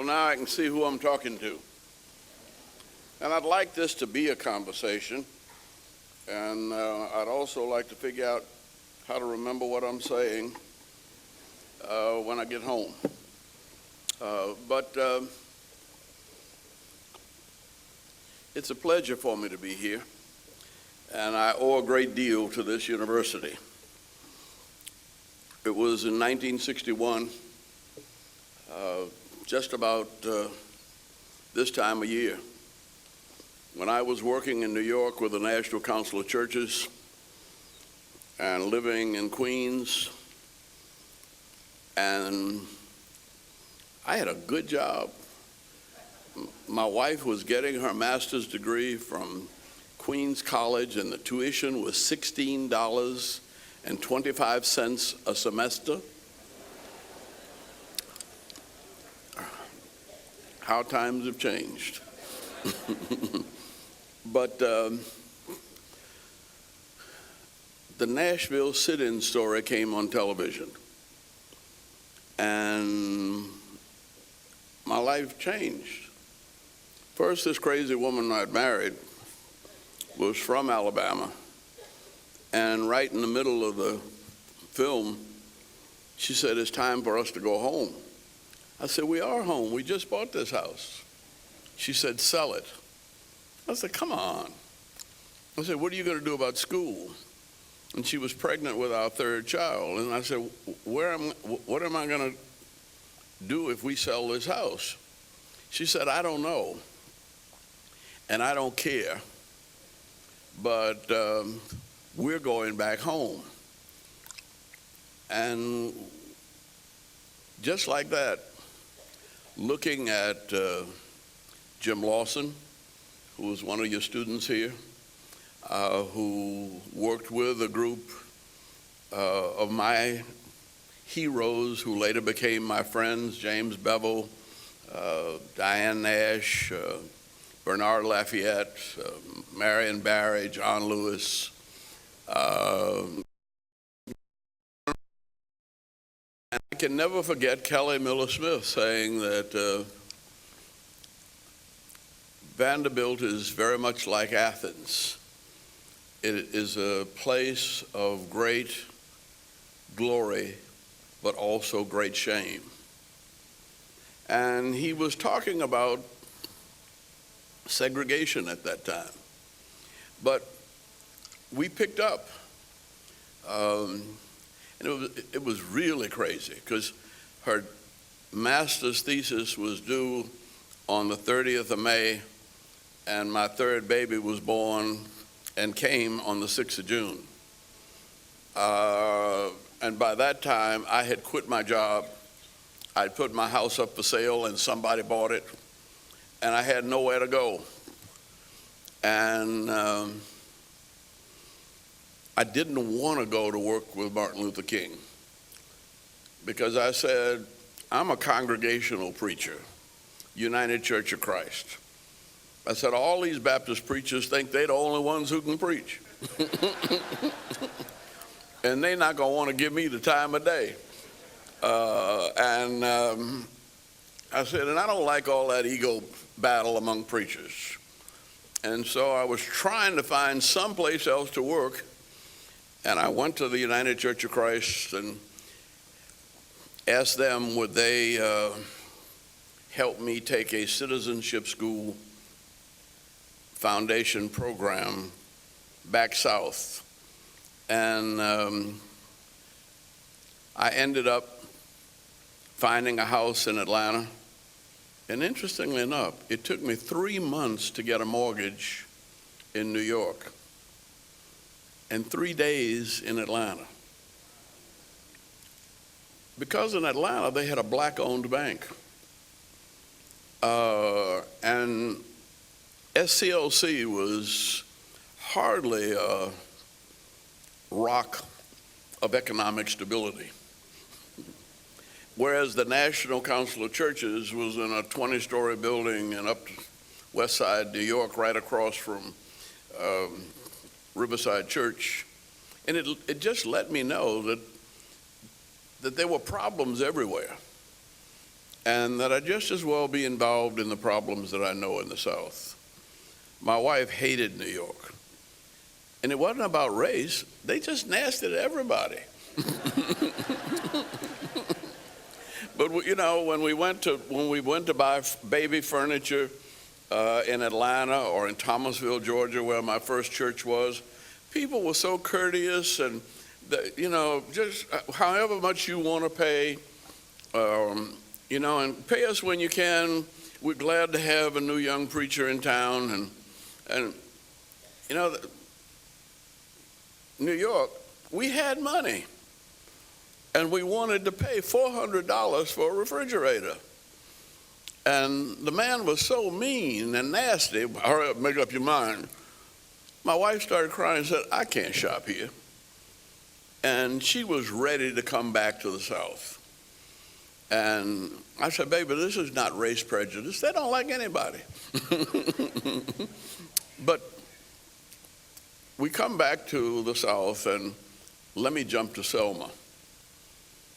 now I can see who I'm talking to. And I'd like this to be a conversation, and I'd also like to figure out how to remember what I'm saying when I get home. But it's a pleasure for me to be here, and I owe a great deal to this university. It was in 1961, just about this time of year, when I was working in New York with the National Council of Churches and living in Queens, and I had a good job. My wife was getting her master's degree from Queens College, and the tuition was $16.25 a semester. How times have changed. But the Nashville sit-in story came on television, and my life changed. First, this crazy woman I'd married was from Alabama, and right in the middle of the film, she said, "It's time for us to go home." I said, "We are home. We just bought this house." She said, "Sell it." I said, "Come on." I said, "What are you going to do about school?" And she was pregnant with our third child. And I said, what am I going to do if we sell this house? She said, "I don't know, and I don't care, but we're going back home." And just like that, looking at Jim Lawson, who was one of your students here, who worked with a group of my heroes who later became my friends, James Bevel, Diane Nash, Bernard Lafayette, Marion Barry, John Lewis. And I can never forget Kelly Miller Smith saying that Vanderbilt is very much like Athens. It is a place of great glory, but also great shame. And he was talking about segregation at that time. But we picked up, and it was really crazy, because her master's thesis was due on the 30th of May, and my third baby was born and came on the 6th of June. And by that time, I had quit my job. I'd put my house up for sale, and somebody bought it, and I had nowhere to go. And I didn't want to go to work with Martin Luther King, because I said, I'm a congregational preacher, United Church of Christ. I said, all these Baptist preachers think they're the only ones who can preach. And they're not going to want to give me the time of day. I said, and I don't like all that ego battle among preachers. And so I was trying to find someplace else to work. And I went to the United Church of Christ and asked them, would they help me take a citizenship school foundation program back south. And I ended up finding a house in Atlanta. And interestingly enough, it took me 3 months to get a mortgage in New York and 3 days in Atlanta. Because in Atlanta, they had a black-owned bank. And SCLC was hardly a rock of economic stability, whereas the National Council of Churches was in a 20-story building in up West Side, New York, right across from Riverside Church. And it just let me know that there were problems everywhere. and that I'd just as well be involved in the problems that I know in the South. My wife hated New York. And it wasn't about race. They just nasty to everybody. But, you know, when we went to buy baby furniture in Atlanta or in Thomasville, Georgia, where my first church was, people were so courteous, and, you know, just however much you want to pay, you know, and pay us when you can. We're glad to have a new young preacher in town. And you know, New York, we had money, and we wanted to pay $400 for a refrigerator. And the man was so mean and nasty. Hurry up, make up your mind. My wife started crying and said, I can't shop here. And she was ready to come back to the South. And I said, baby, this is not race prejudice. They don't like anybody. But we come back to the South, and let me jump to Selma,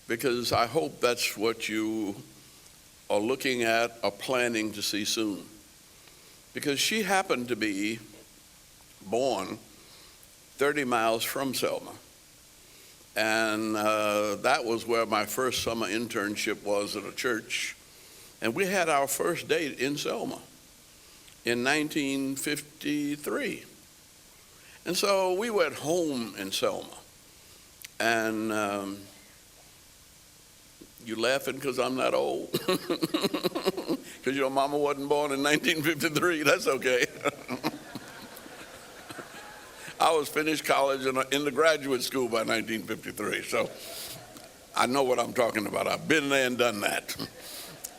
because I hope that's what you are looking at or planning to see soon. Because she happened to be born 30 miles from Selma. And that was where my first summer internship was at a church. And we had our first date in Selma in 1953. And so we went home in Selma. And you laughing because I'm not old? Because your mama wasn't born in 1953. That's okay. I was finished college and in the graduate school by 1953, so I know what I'm talking about. I've been there and done that.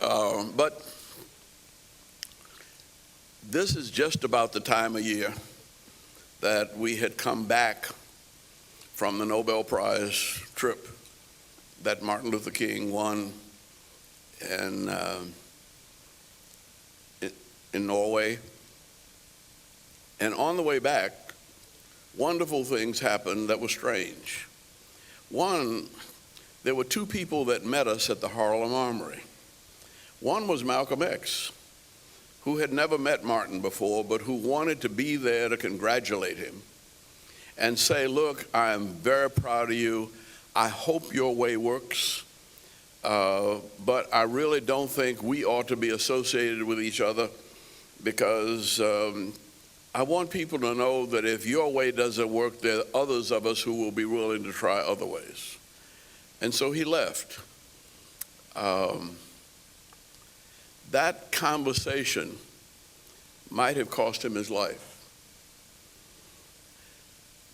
But this is just about the time of year that we had come back from the Nobel Prize trip that Martin Luther King won in Norway. And on the way back, wonderful things happened that were strange. One, there were two people that met us at the Harlem Armory. One was Malcolm X, who had never met Martin before, but who wanted to be there to congratulate him and say, look, I am very proud of you. I hope your way works, but I really don't think we ought to be associated with each other, because I want people to know that if your way doesn't work, there are others of us who will be willing to try other ways. And so he left. That conversation might have cost him his life,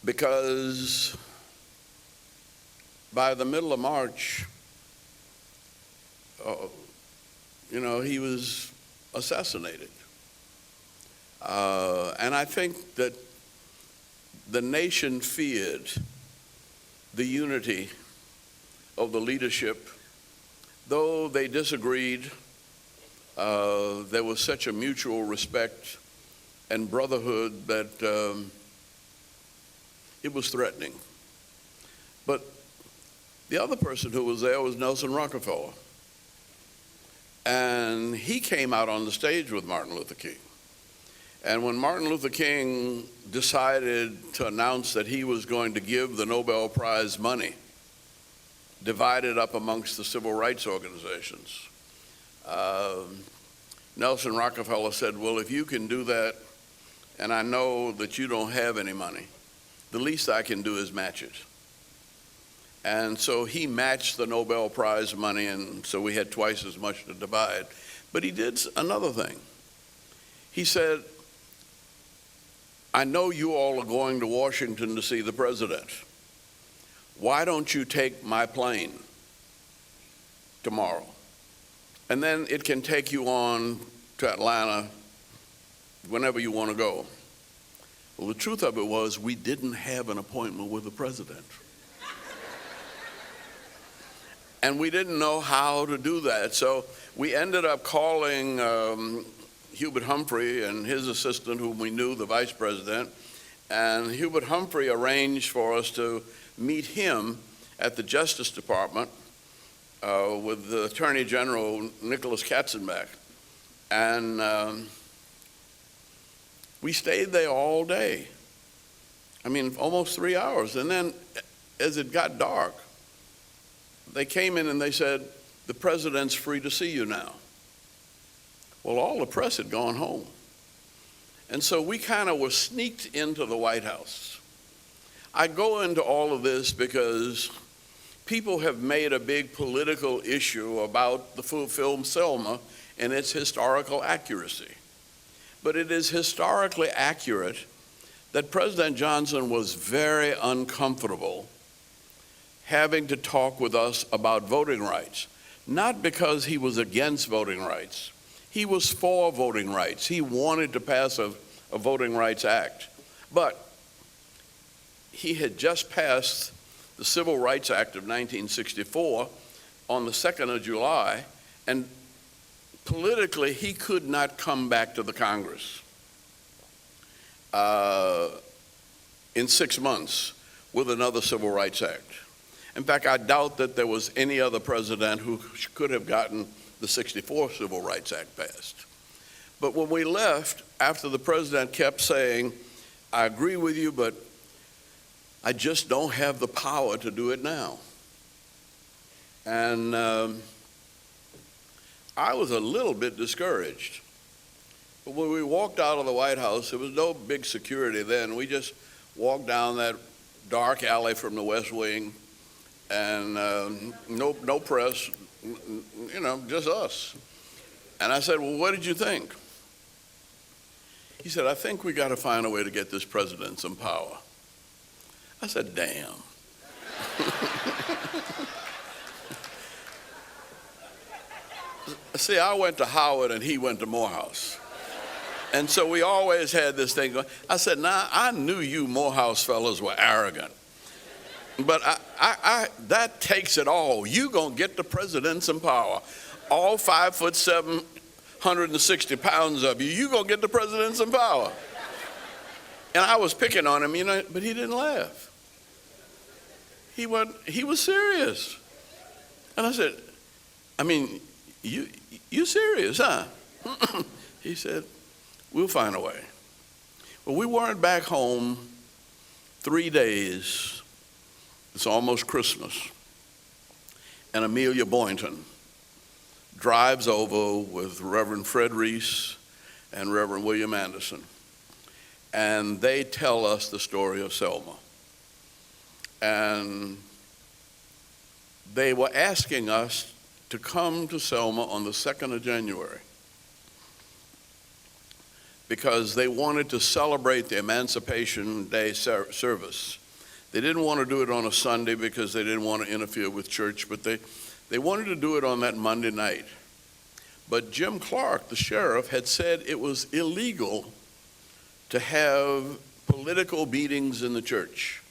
because by the middle of March, you know, he was assassinated. And I think that the nation feared the unity of the leadership. Though they disagreed, there was such a mutual respect and brotherhood that it was threatening. But the other person who was there was Nelson Rockefeller. And he came out on the stage with Martin Luther King. And when Martin Luther King decided to announce that he was going to give the Nobel Prize money, divided up amongst the civil rights organizations, Nelson Rockefeller said, well, if you can do that, and I know that you don't have any money, the least I can do is match it. And so he matched the Nobel Prize money, and so we had twice as much to divide. But he did another thing. He said, I know you all are going to Washington to see the president. Why don't you take my plane tomorrow? And then it can take you on to Atlanta whenever you want to go. Well, the truth of it was we didn't have an appointment with the president. And we didn't know how to do that. So we ended up calling Hubert Humphrey and his assistant, whom we knew, the vice president. And Hubert Humphrey arranged for us to meet him at the Justice Department with the Attorney General, Nicholas Katzenbach. And we stayed there all day. I mean, almost 3 hours. And then as it got dark, they came in and they said, the president's free to see you now. Well, all the press had gone home. And so we kind of were sneaked into the White House. I go into all of this because people have made a big political issue about the film Selma and its historical accuracy. But it is historically accurate that President Johnson was very uncomfortable having to talk with us about voting rights, not because he was against voting rights. He was for voting rights. He wanted to pass a Voting Rights Act. But he had just passed the Civil Rights Act of 1964 on the 2nd of July, and politically he could not come back to the Congress in 6 months with another Civil Rights Act. In fact, I doubt that there was any other president who could have gotten the 64 Civil Rights Act passed. But when we left, after the president kept saying, I agree with you, but I just don't have the power to do it now. And I was a little bit discouraged. But when we walked out of the White House, there was no big security then. We just walked down that dark alley from the West Wing, and no press, just us. And I said, well, what did you think? He said, I think we got to find a way to get this president some power. I said, damn. See, I went to Howard and he went to Morehouse. And so we always had this thing going. I said, I knew you Morehouse fellows were arrogant. But that takes it all. You gonna get the president some power. All 5'7", 160 pounds of you, you gonna get the president some power. And I was picking on him, but he didn't laugh. He was serious. And I said, you serious, huh? He said, we'll find a way. Well, we weren't back home 3 days. It's almost Christmas. And Amelia Boynton drives over with Reverend Fred Reese and Reverend William Anderson. And they tell us the story of Selma. And they were asking us to come to Selma on the 2nd of January because they wanted to celebrate the Emancipation Day service. They didn't want to do it on a Sunday because they didn't want to interfere with church, but they wanted to do it on that Monday night. But Jim Clark, the sheriff, had said it was illegal to have political meetings in the church.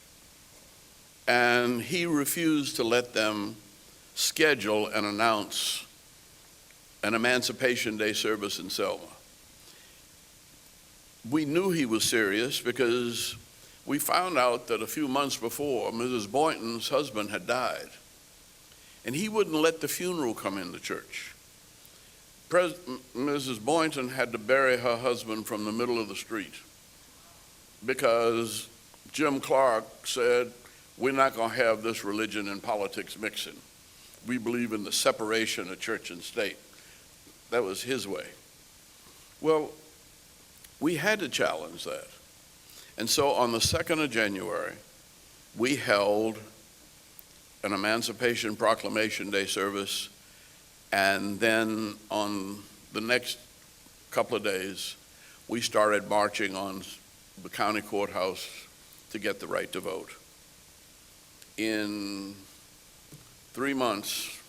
And he refused to let them schedule and announce an Emancipation Day service in Selma. We knew he was serious because we found out that a few months before, Mrs. Boynton's husband had died, and he wouldn't let the funeral come in the church. Mrs. Boynton had to bury her husband from the middle of the street because Jim Clark said, we're not going to have this religion and politics mixing. We believe in the separation of church and state. That was his way. Well, we had to challenge that. And so on the 2nd of January, we held an Emancipation Proclamation Day service, and then on the next couple of days, we started marching on the county courthouse to get the right to vote. In 3 months,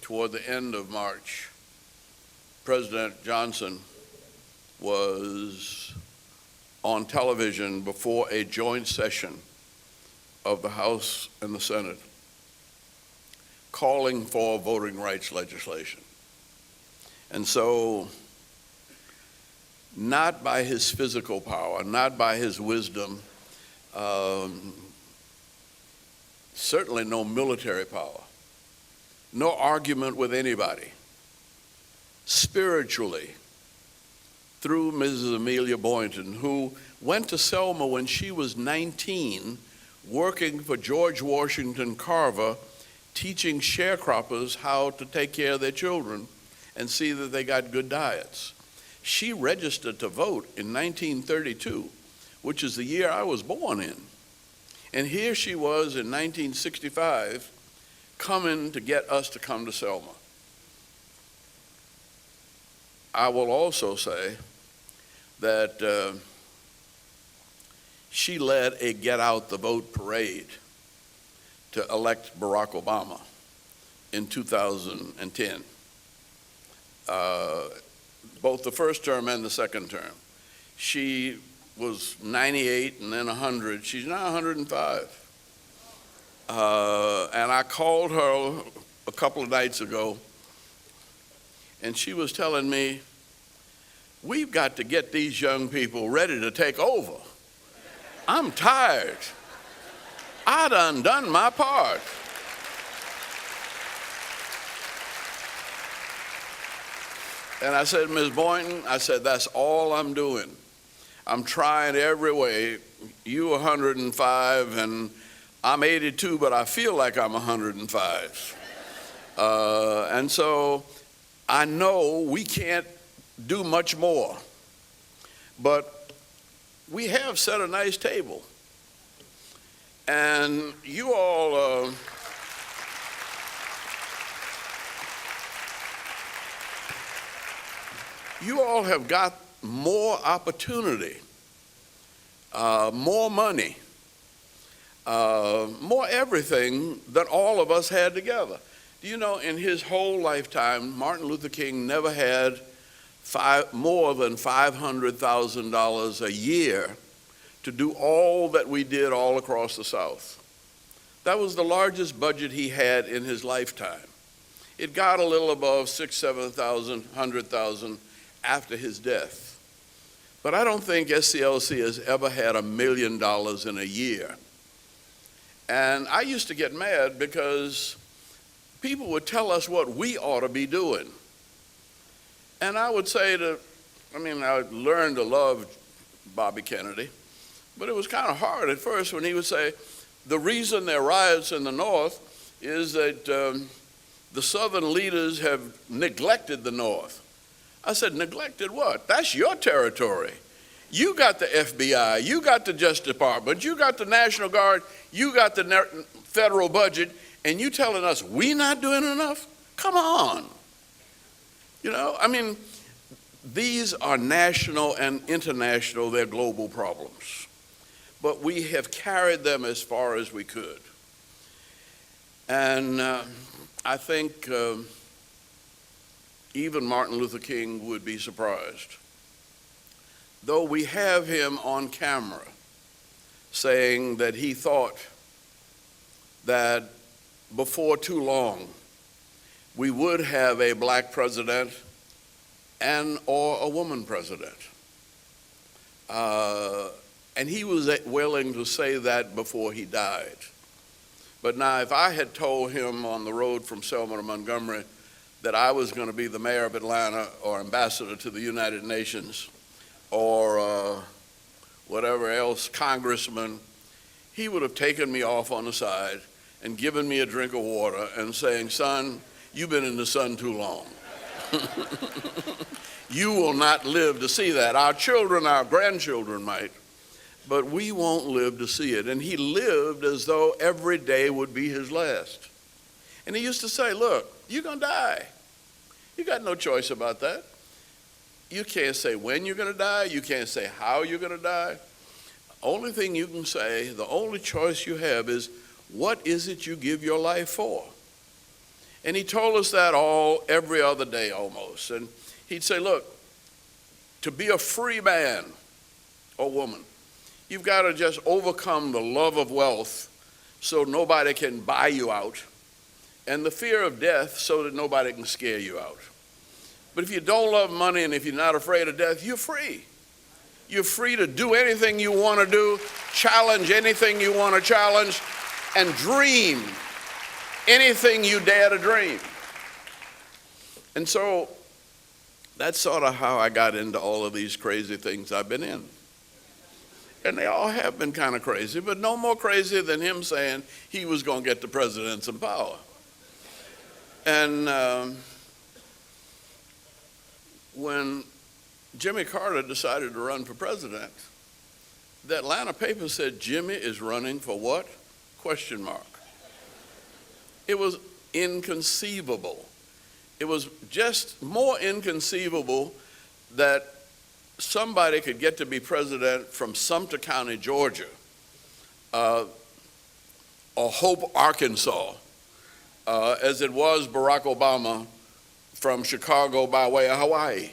toward the end of March, President Johnson was on television before a joint session of the House and the Senate calling for voting rights legislation. And so, not by his physical power, not by his wisdom, certainly no military power, no argument with anybody. Spiritually, through Mrs. Amelia Boynton, who went to Selma when she was 19, working for George Washington Carver, teaching sharecroppers how to take care of their children and see that they got good diets. She registered to vote in 1932, which is the year I was born in. And here she was in 1965 coming to get us to come to Selma. I will also say that she led a Get Out the Vote parade to elect Barack Obama in 2010, both the first term and the second term. She was 98 and then 100. She's now 105. And I called her a couple of nights ago, and she was telling me, we've got to get these young people ready to take over. I'm tired. I done my part. And I said, Ms. Boynton, I said, that's all I'm doing. I'm trying every way. You 105 and I'm 82, but I feel like I'm 105. And so I know we can't do much more, but we have set a nice table. And you all have got more opportunity, more money, more everything than all of us had together. Do you know, in his whole lifetime, Martin Luther King never had more than $500,000 a year to do all that we did all across the South. That was the largest budget he had in his lifetime. It got a little above $6,000, $7,000, $100,000 after his death. But I don't think SCLC has ever had $1 million in a year. And I used to get mad because people would tell us what we ought to be doing. And I would say I learned to love Bobby Kennedy, but it was kind of hard at first when he would say, the reason there are riots in the North is that the Southern leaders have neglected the North. I said, neglected what? That's your territory. You got the FBI, you got the Justice Department, you got the National Guard, you got the federal budget, and you telling us we not doing enough? Come on. You know, these are national and international, they're global problems. But we have carried them as far as we could. And I think even Martin Luther King would be surprised. Though we have him on camera saying that he thought that before too long we would have a black president and or a woman president. And he was willing to say that before he died. But now if I had told him on the road from Selma to Montgomery that I was going to be the mayor of Atlanta or ambassador to the United Nations or whatever else, congressman, he would have taken me off on the side and given me a drink of water and saying, son, you've been in the sun too long. You will not live to see that. Our children, our grandchildren might, but we won't live to see it. And he lived as though every day would be his last. And he used to say, look, you're going to die. You got no choice about that. You can't say when you're going to die. You can't say how you're going to die. Only thing you can say, the only choice you have is, what is it you give your life for? And he told us that every other day almost. And he'd say, look, to be a free man or woman, you've got to just overcome the love of wealth so nobody can buy you out, and the fear of death so that nobody can scare you out. But if you don't love money and if you're not afraid of death, you're free. You're free to do anything you want to do, challenge anything you want to challenge, and dream anything you dare to dream. And so that's sort of how I got into all of these crazy things I've been in. And they all have been kind of crazy, but no more crazy than him saying he was going to get the president some power. And when Jimmy Carter decided to run for president, the Atlanta paper said, Jimmy is running for what? Question mark. It was inconceivable. It was just more inconceivable that somebody could get to be president from Sumter County, Georgia, or Hope, Arkansas, as it was Barack Obama from Chicago by way of Hawaii,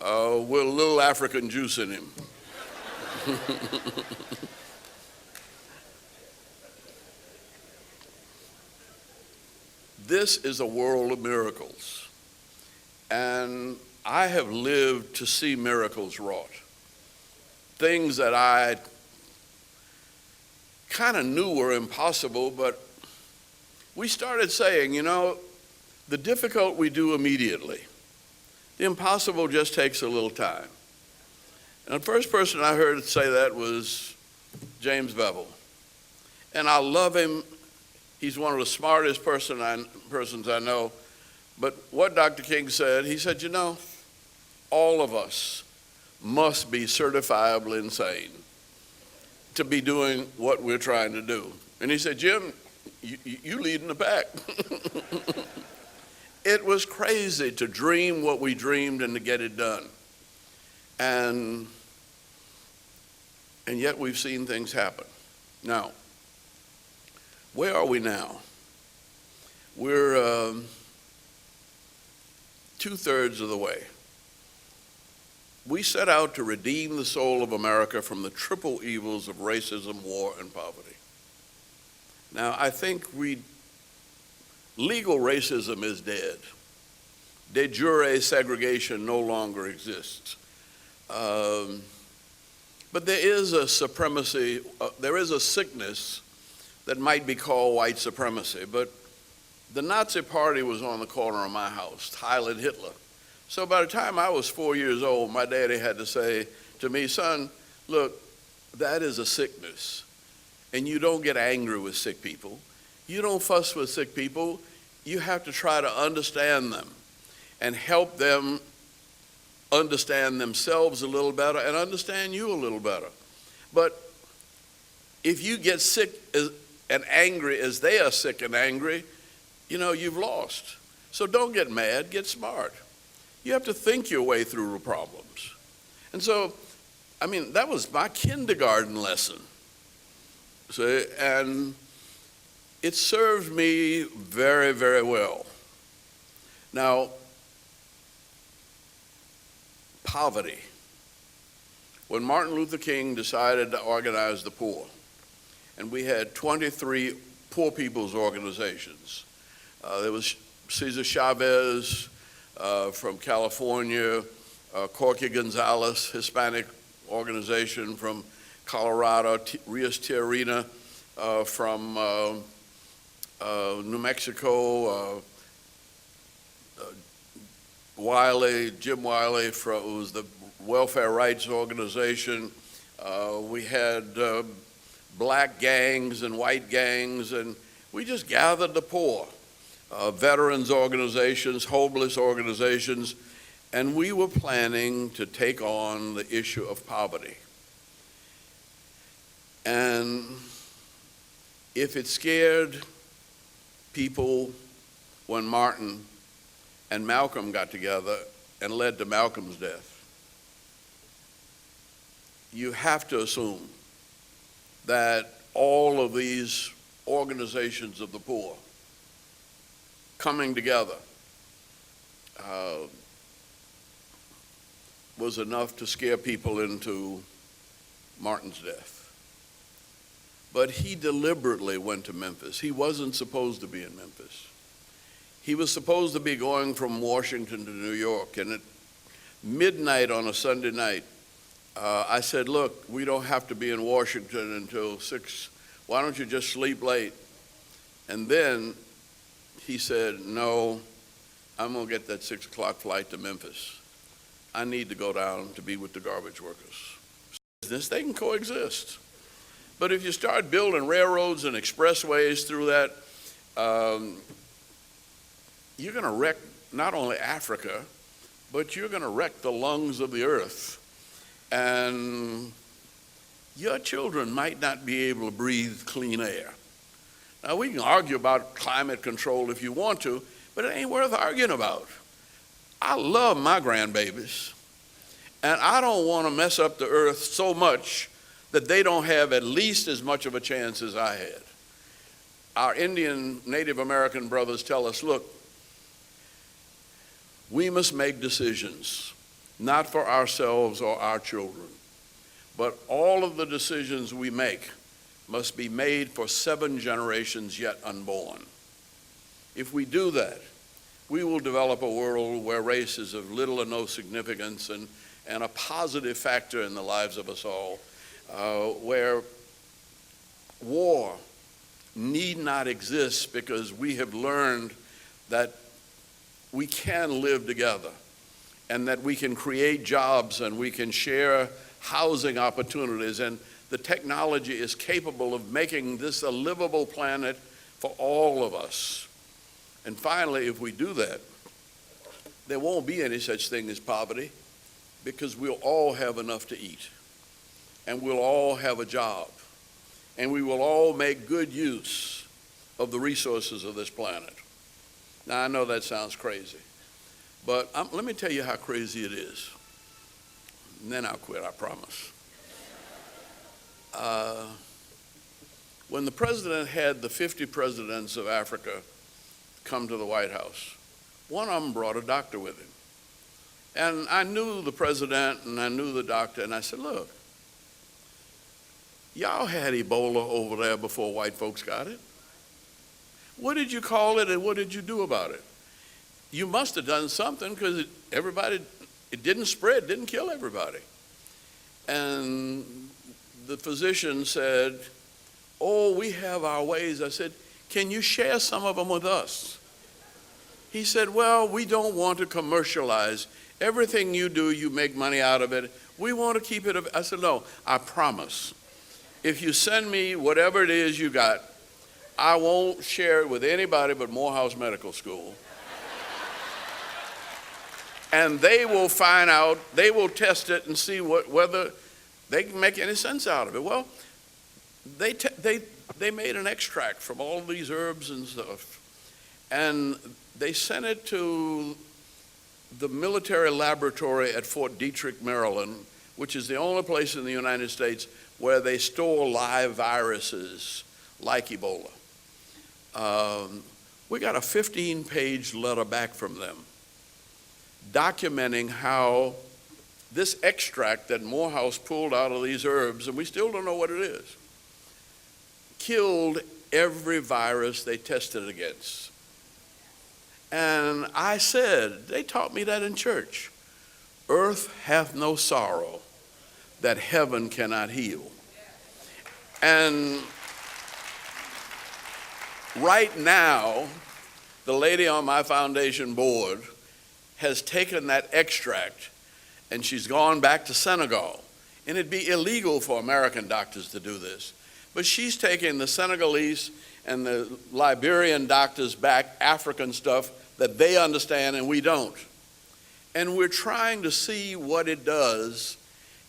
with a little African juice in him. This is a world of miracles, and I have lived to see miracles wrought. Things that I kind of knew were impossible, but we started saying, you know, the difficult we do immediately. The impossible just takes a little time. And the first person I heard say that was James Bevel. And I love him. He's one of the smartest persons I know. But what Dr. King said, he said, you know, all of us must be certifiably insane to be doing what we're trying to do. And he said, Jim, you leading the pack. It was crazy to dream what we dreamed and to get it done. And yet we've seen things happen. Now, where are we now? We're 2/3 of the way. We set out to redeem the soul of America from the triple evils of racism, war, and poverty. Now, I think legal racism is dead. De jure segregation no longer exists. But there is a supremacy, there is a sickness that might be called white supremacy. But the Nazi party was on the corner of my house, Heil Hitler. So by the time I was 4 years old, my daddy had to say to me, son, look, that is a sickness. And you don't get angry with sick people. You don't fuss with sick people. You have to try to understand them and help them understand themselves a little better and understand you a little better. But if you get sick and angry as they are sick and angry, you know, you've lost. So don't get mad, get smart. You have to think your way through the problems. And so, I mean, that was my kindergarten lesson. See, and it served me very, very well. Now, poverty. When Martin Luther King decided to organize the poor, and we had 23 poor people's organizations. There was Cesar Chavez from California, Corky Gonzalez, Hispanic organization from Colorado, Rios Tiarina from New Mexico, Jim Wiley who was the Welfare Rights Organization. We had black gangs and white gangs, and we just gathered the poor, veterans organizations, homeless organizations, and we were planning to take on the issue of poverty. And if it scared people when Martin and Malcolm got together and led to Malcolm's death, you have to assume that all of these organizations of the poor coming together was enough to scare people into Martin's death. But he deliberately went to Memphis. He wasn't supposed to be in Memphis. He was supposed to be going from Washington to New York, and at midnight on a Sunday night, I said, look, we don't have to be in Washington until Why don't you just sleep late? And then he said, no, I'm going to get that 6 o'clock flight to Memphis. I need to go down to be with the garbage workers. They can coexist. But if you start building railroads and expressways through that, you're going to wreck not only Africa, but you're going to wreck the lungs of the earth. And your children might not be able to breathe clean air. Now, we can argue about climate control if you want to, but it ain't worth arguing about. I love my grandbabies, and I don't want to mess up the earth so much that they don't have at least as much of a chance as I had. Our Indian Native American brothers tell us, look, we must make decisions, not for ourselves or our children, but all of the decisions we make must be made for 7 generations yet unborn. If we do that, we will develop a world where race is of little or no significance and a positive factor in the lives of us all, where war need not exist because we have learned that we can live together and that we can create jobs and we can share housing opportunities, and the technology is capable of making this a livable planet for all of us. And finally, if we do that, there won't be any such thing as poverty, because we'll all have enough to eat, and we'll all have a job, and we will all make good use of the resources of this planet. Now, I know that sounds crazy, but let me tell you how crazy it is, and then I'll quit, I promise. When the president had the 50 presidents of Africa come to the White House, one of them brought a doctor with him. And I knew the president and I knew the doctor, and I said, look, y'all had Ebola over there before white folks got it. What did you call it and what did you do about it? You must have done something, because it didn't spread, didn't kill everybody. And the physician said, oh, we have our ways. I said, can you share some of them with us? He said, well, we don't want to commercialize. Everything you do, you make money out of it. We want to keep it. I said, no, I promise. If you send me whatever it is you got, I won't share it with anybody but Morehouse Medical School. And they will find out, they will test it and see whether they can make any sense out of it. Well, they made an extract from all of these herbs and stuff, and they sent it to the military laboratory at Fort Detrick, Maryland, which is the only place in the United States where they store live viruses like Ebola. We got a 15-page letter back from them documenting how this extract that Morehouse pulled out of these herbs, and we still don't know what it is, killed every virus they tested against. And I said, they taught me that in church, earth hath no sorrow that heaven cannot heal. And right now, the lady on my foundation board has taken that extract and she's gone back to Senegal. And it'd be illegal for American doctors to do this. But she's taking the Senegalese and the Liberian doctors back African stuff that they understand and we don't. And we're trying to see what it does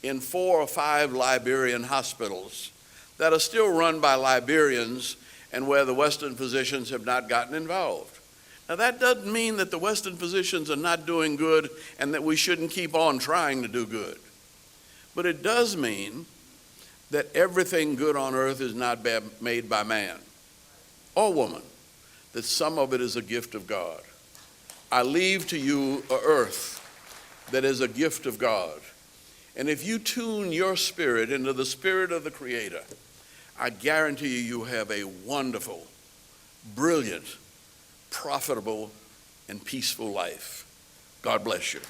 in 4 or 5 Liberian hospitals that are still run by Liberians and where the Western physicians have not gotten involved. Now, that doesn't mean that the Western physicians are not doing good and that we shouldn't keep on trying to do good. But it does mean that everything good on earth is not made by man or woman, that some of it is a gift of God. I leave to you an earth that is a gift of God. And if you tune your spirit into the spirit of the Creator, I guarantee you have a wonderful, brilliant, profitable, and peaceful life. God bless you.